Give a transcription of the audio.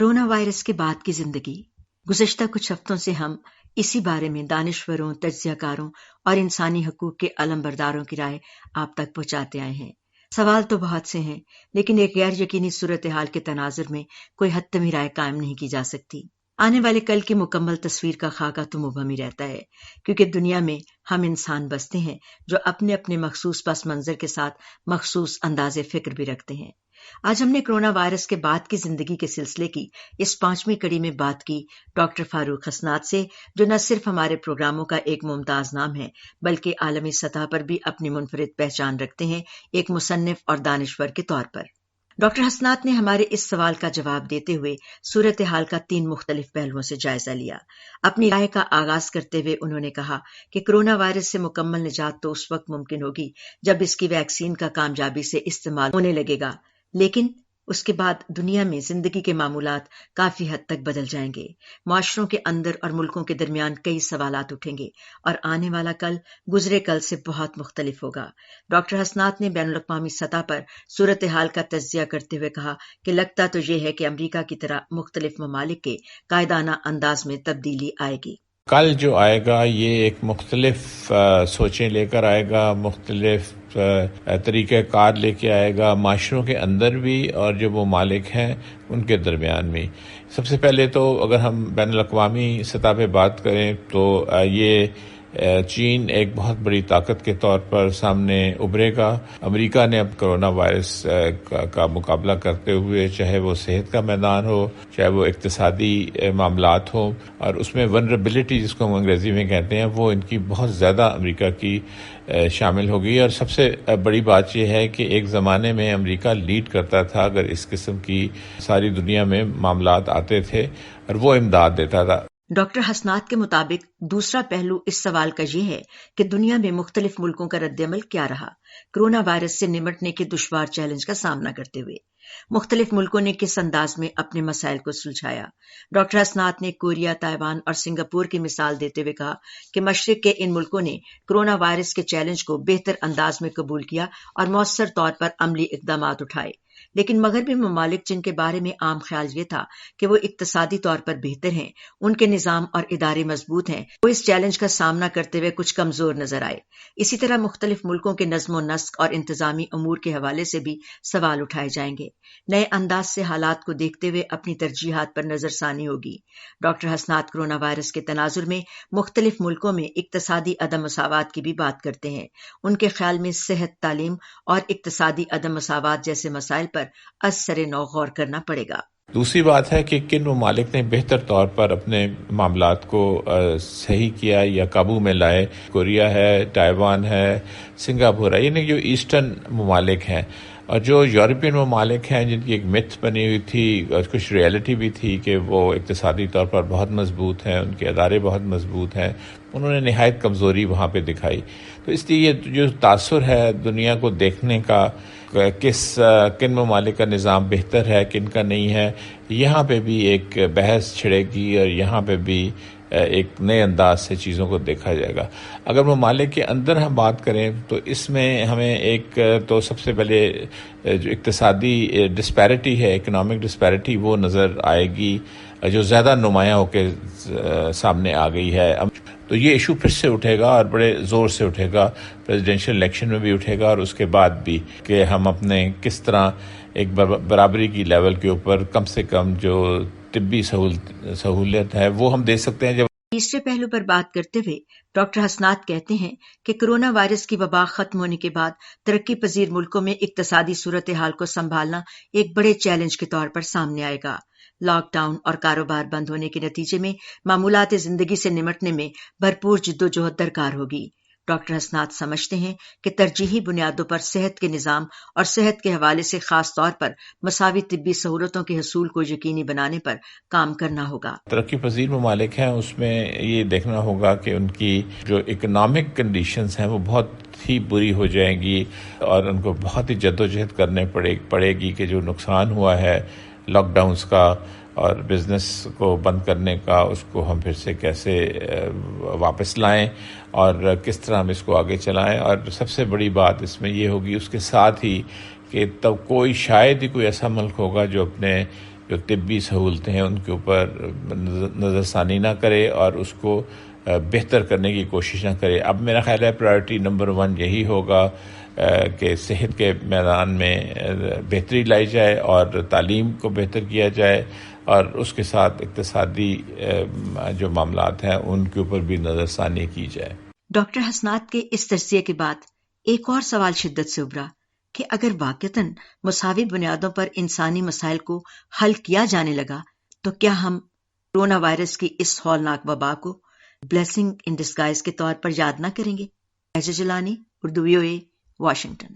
Corona virus के बाद की जिंदगी। गुज़श्ता कुछ हफ्तों से हम इसी बारे में दानिश्वरों, तज्ज़ियाकारों और इंसानी हकूक़ के अलमबरदारों की राय आप तक पहुंचाते आए हैं। सवाल तो बहुत से हैं, लेकिन एक गैर यकीनी सूरत हाल के तनाजुर में कोई हतमी राय कायम नहीं की जा सकती। आने वाले कल की मुकम्मल तस्वीर का खाका तो मुबहम ही रहता है, क्योंकि दुनिया में हम इंसान बसते हैं जो अपने अपने मखसूस पस मंजर के साथ मखसूस अंदाज़े फ़िक्र भी रखते हैं। आज हमने कोरोना वायरस के बाद की जिंदगी के सिलसिले की इस 5वीं कड़ी में बात की डॉक्टर फारूक हसनात से, जो न सिर्फ हमारे प्रोग्रामों का एक मुमताज नाम है, बल्कि आलमी सतह पर भी अपनी मुनफरिद पहचान रखते हैं एक मुसन्निफ और दानिश्वर के तौर पर। डॉक्टर हसनात ने हमारे इस सवाल का जवाब देते हुए सूरत हाल का 3 मुख्तलिफ पहलुओं से जायजा लिया। अपनी राय का आगाज करते हुए उन्होंने कहा कि कोरोना वायरस से मुकम्मल निजात तो उस वक्त मुमकिन होगी जब इसकी वैक्सीन का कामयाबी से इस्तेमाल होने लगेगा, लेकिन उसके बाद दुनिया में जिंदगी के मामूलात काफी हद तक बदल जाएंगे। माशरों के अंदर और मुल्कों के दरमियान कई सवालात उठेंगे और आने वाला कल गुजरे कल से बहुत मुख्तलिफ होगा। डॉक्टर हसनात ने बैनुल अक़वामी सतह पर सूरत हाल का तज्ज़िया करते हुए कहा कि लगता तो ये है कि अमरीका की तरह मुख्तलिफ ममालिक के कायदाना अंदाज में तब्दीली आएगी। कल जो आएगा ये एक मुख्तलिफ सोचें लेकर आएगा, मुख्तलिफ तरीक़ेकार लेके आएगा, माशरों के अंदर भी और जो ममालिक हैं उनके दरमियान भी। सबसे पहले तो अगर हम बैनुल अक़वामी सतह पे बात करें तो ये चीन एक बहुत बड़ी ताकत के तौर पर सामने उभरेगा। अमेरिका ने अब कोरोना वायरस का मुकाबला करते हुए, चाहे वो सेहत का मैदान हो, चाहे वो इक्तिसादी मामलात हो, और उसमें वनरेबिलिटी जिसको हम अंग्रेजी में कहते हैं, वो इनकी बहुत ज़्यादा अमेरिका की शामिल हो गई। और सबसे बड़ी बात यह है कि एक ज़माने में अमेरिका लीड करता था अगर इस किस्म की सारी दुनिया में मामलात आते थे और वो इमदाद देता था। डॉक्टर हसनात के मुताबिक दूसरा पहलू इस सवाल का यह है कि दुनिया में मुख्तलिफ मुल्कों का रद्द-ए-अमल क्या रहा कोरोना वायरस से निमटने के दुश्वार चैलेंज का सामना करते हुए। मुख्तलिफ मुल्कों ने किस अंदाज में अपने मसाइल को सुलझाया। डॉक्टर हसनात ने कोरिया, ताइवान और सिंगापुर की मिसाल देते हुए कहा कि मशरिक के इन मुल्कों ने कोरोना वायरस के चैलेंज को बेहतर अंदाज में कबूल किया और मौसर तौर पर अमली इक़दामात उठाए। लेकिन मगरबी ममालिक जिनके बारे में आम ख्याल ये था कि वो इक्तसादी तौर पर बेहतर हैं, उनके निज़ाम और इदारे मजबूत हैं, वो इस चैलेंज का सामना करते हुए कुछ कमजोर नजर आए। इसी तरह मुख्तलिफ मुल्कों के नज़्म व नस्क और इंतजामी अमूर के हवाले से भी सवाल उठाए जाएंगे। नए अंदाज से हालात को देखते हुए अपनी तरजीहात पर नजरसानी होगी। डॉक्टर हसनात कोरोना वायरस के तनाजुर में मुख्तलिफ मुल्कों में इक्तसादी अदम मसावात की भी बात करते हैं। उनके ख्याल में सेहत, तालीम और इक्तसादी अदम मसावात जैसे मसाइल पर असरे नौ गौर करना पड़ेगा। दूसरी बात है कि किन ममालिक ने बेहतर तौर पर अपने मामलात को सही किया या काबू में लाए। कोरिया है, ताइवान है, सिंगापुर है, यानी जो ईस्टर्न ममालिक हैं, और जो यूरोपियन ममालिक हैं जिनकी एक मिथ बनी हुई थी और कुछ रियलिटी भी थी कि वो इक्तिसादी तौर पर बहुत मजबूत हैं, उनके अदारे बहुत मजबूत हैं, उन्होंने निहायत कमज़ोरी वहाँ पे दिखाई। तो इसलिए ये जो तासुर है दुनिया को देखने का किन ममालिक का निज़ाम बेहतर है, किन का नहीं है, यहाँ पे भी एक बहस छिड़ेगी और यहाँ पे भी एक नए अंदाज से चीज़ों को देखा जाएगा। अगर ममालिक के अंदर हम बात करें तो इसमें हमें एक तो सबसे पहले जो इक्तिसादी डिस्पैरिटी है, इकोनॉमिक डिस्पैरिटी, वो नज़र आएगी जो ज़्यादा नुमायाँ होकर सामने आ गई है। तो ये इशू फिर से उठेगा और बड़े ज़ोर से उठेगा, प्रेसिडेंशियल इलेक्शन में भी उठेगा और उसके बाद भी, कि हम अपने किस तरह एक बराबरी की लेवल के ऊपर कम से कम जो तिब्बी सहूलियत है वो हम दे सकते हैं। जब तीसरे पहलू पर बात करते हुए डॉक्टर हसनात कहते हैं कि कोरोना वायरस की वबा खत्म होने के बाद तरक्की पजीर मुल्कों में इक्तसादी सूरत हाल को संभालना एक बड़े चैलेंज के तौर पर सामने आएगा। लॉकडाउन और कारोबार बंद होने के नतीजे में मामूलात जिंदगी से निमटने में भरपूर जिद्दोजहद दरकार होगी। डॉक्टर हसनात समझते हैं कि तरजीही बुनियादों पर सेहत के निज़ाम और सेहत के हवाले से खास तौर पर मसावी तिब्बी सहूलतों के हसूल को यकीनी बनाने पर काम करना होगा। तरक्की पजीर ममालिक हैं, उसमें ये देखना होगा कि उनकी जो इकोनॉमिक कंडीशंस हैं वो बहुत ही बुरी हो जाएंगी और उनको बहुत ही जद्दोजहद करने पड़ेगी कि जो नुकसान हुआ है लॉकडाउन्स का और बिज़नेस को बंद करने का, उसको हम फिर से कैसे वापस लाएं और किस तरह हम इसको आगे चलाएं। और सबसे बड़ी बात इसमें ये होगी उसके साथ ही कि तब शायद ही कोई ऐसा मुल्क होगा जो अपने جو طبی سہولتیں ہیں ان کے اوپر نظر ثانی نہ کرے اور اس کو بہتر کرنے کی کوشش نہ کرے. اب میرا خیال ہے پرائرٹی نمبر 1 یہی ہوگا کہ صحت کے میدان میں بہتری لائی جائے اور تعلیم کو بہتر کیا جائے اور اس کے ساتھ اقتصادی جو معاملات ہیں ان کے اوپر بھی نظر ثانی کی جائے. ڈاکٹر حسنات کے اس تجزیے کے بعد ایک اور سوال شدت سے ابھرا کہ اگر واقعتاً مساوی بنیادوں پر انسانی مسائل کو حل کیا جانے لگا تو کیا ہم کورونا وائرس کی اس ہولناک وبا کو بلیسنگ ان ڈسگائز کے طور پر یاد نہ کریں گے؟ ایجا جلانی، اردو VOA، واشنگٹن.